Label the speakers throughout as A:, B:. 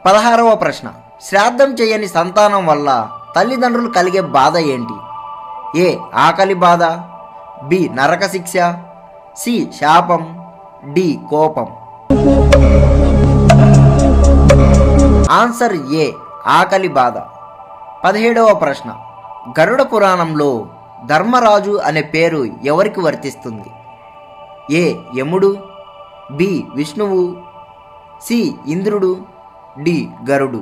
A: 16వ ప్రశ్న. శ్రాద్ధం చేయని సంతానం వల్ల తల్లిదండ్రులు కలిగే బాధ ఏంటి? ఏ ఆకలి బాధ, బి నరక శిక్ష, సి శాపం, డి కోపం. ఆన్సర్ ఏ ఆకలి బాధ. 17వ ప్రశ్న. గరుడ పురాణంలో ధర్మరాజు అనే పేరు ఎవరికి వర్తిస్తుంది? ఏ యముడు, బి విష్ణువు, సి ఇంద్రుడు, డి గరుడు.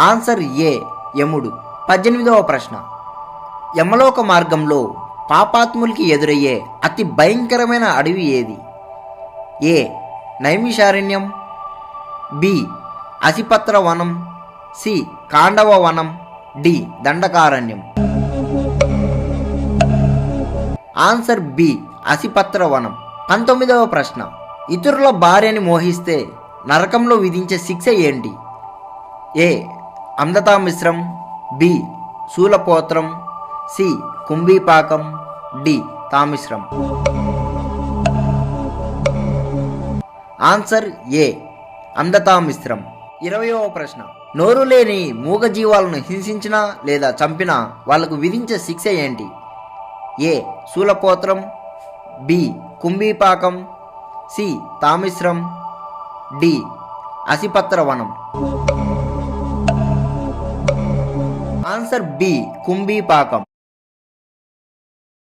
A: ఆన్సర్ ఏ యముడు. 18వ ప్రశ్న. యమలోక మార్గంలో పాపాత్ములకి ఎదురయ్యే అతి భయంకరమైన అడవి ఏది? ఏ నైమిషారణ్యం, బి అసిపత్ర వనం, సి కాండవ వనం, డి దండకారణ్యం. ఆన్సర్ బి అసిపత్ర వనం. 19వ ప్రశ్న. ఇతరుల భార్యని మోహిస్తే నరకంలో విధించే శిక్ష ఏంటి? ఏ అమృతామిశ్రం, బి శూలపోత్రం, సి కుంభీపాకం, డి తామిశ్రం. ఆన్సర్ ఏ అమృతామిశ్రం. 20వ ప్రశ్న. నోరు లేని మూగజీవాలను హింసించినా లేదా చంపినా వాళ్లకు విధించే శిక్ష ఏంటి? ఏ శూలపోత్రం, బి కుంభీపాకం, సి తామిశ్రం, డి అసిపత్ర వనం. Answer B కుంభీపాకం.